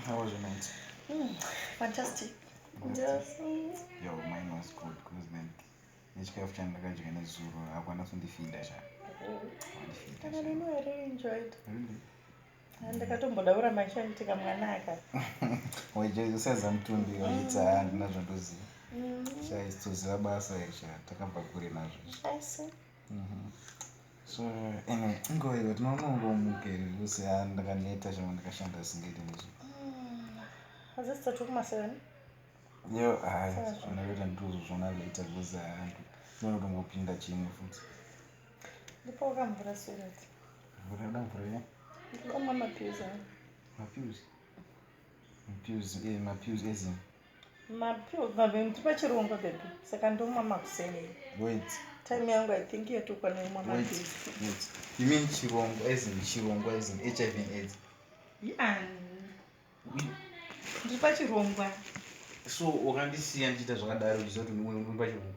How was your night? Fantastic. Yes. Yo, mine was good because like nechikafu chandakadya nezuro hakwana kundifida cha. And I know I really enjoyed. Really? Ndakatombodaura mashanditika mwanaka. Wajesaza mutumbi wachiti handina zvandoziva. Chaisitoziva basa yacho takabva kure nazvo. I see. So anyway, ngoiwa tinonombomukeri kusi ndakaneta chama ndakashanda singeti nezvo. Hazisi tatu kuma7? Yo, zvinoita ndozvona later kuzi ndinotombopinda chimwe futi. Ndipo wakamvura sirati. Mvura ye? Ndikomwa mapirizi. Mapirizi ezini. Mapirizi pachirungu baby. Saka ndomwa makuseni. Wait. Time yangu I think yatukwa nemwa mapirizi. Wait. You mean chirungu ezini HIV and AIDS? Yeah. Ndiri pachirongwa. So wakandisiya ndichita zvakadaro uchizoti uri pachirungu?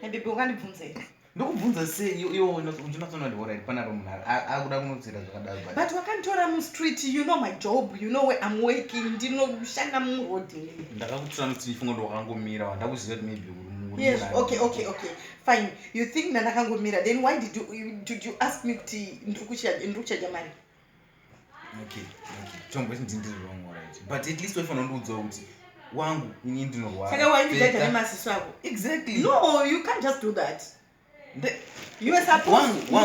Baby wakandibvunza here. Ndokubvunza sei iwo unotsona kuti alright panapa munhu akuda kunotsira zvakadaro but wakanditora mustreet, you know my job, you know where I'm working, ndinoshanda muroad. Ndakakutora mustreet funga ndokangomira wandakuziva kuti maybe yes, okay, fine. You think ndakangomira, then why did you ask me kuti ndiri kuchaja mari? Okay. Chombo ndiri wrong, alright. But at least waifanira kundiudzawo kuti wangu ini ndinorwara. Saka waindijadha nemasiso ako. Exactly. No, you can't just do that. You are supposed to.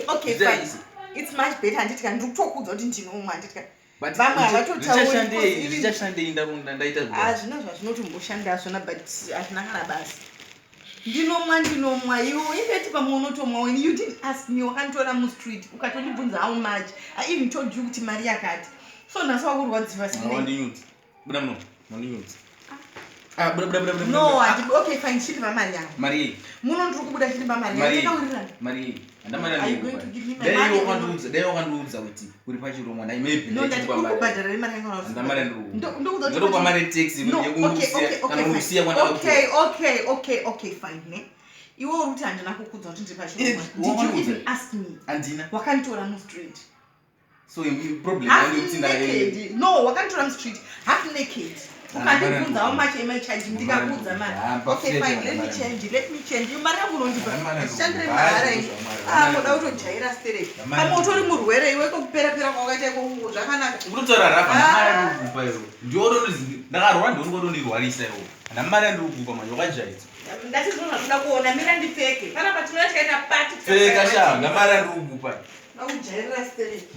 Okay, fine. It's much better and it can do talk with what you know. But zvichashandei ndaita hazvina zvazvinotomboshanda zvona but hazvina kana basi. Ndinomwa iwo indeti pamwe unotomwa when you didn't ask me wakanditora mustreet ukatondibvunza how much. I even told you kuti mari yakati. So nhasi wakurwadziva sinei. No, okay, fine. Chilipa mari yangu. Mari. Muno ndiri kubuda chilipa mari yangu. Ndakaurirana. Mari. Are you going to give me my money? Dai wakandiudza kuti uri pachirongwa ndai maybe ndachikupa mari. Ndakubhadhara mari yangu. Ndamari ndikupa. Ndokupa mari taxi yekusiya kana Okay, fine. Ne? Iwe uri kuti handina kukudza kuti ndiri pachirongwa. Did you even ask me? Andina. Wakanditora mustreet. So your problem is naked. No, wakanditora mustreet half naked. Ukandibvunza how much am I charging? Ndikakudza mari. Okay, fine. Let me change. Mari yangu unondipa. Shandire mari. Muda utojaira straight. Pamwe utori murwere iwe kokupera kwakaita iko zvakanaka. Unotora rafa mari ndikupa iro. Ndioro ndakarwara ndondirwarisa iro. Ana mari ndikupa manje wakajaita. Ndachizvona kuda kuona mira ndipfeke. Pana patinoita kaita party. Pfeka sha, ndamari ndikupa. Ndakujaira straight.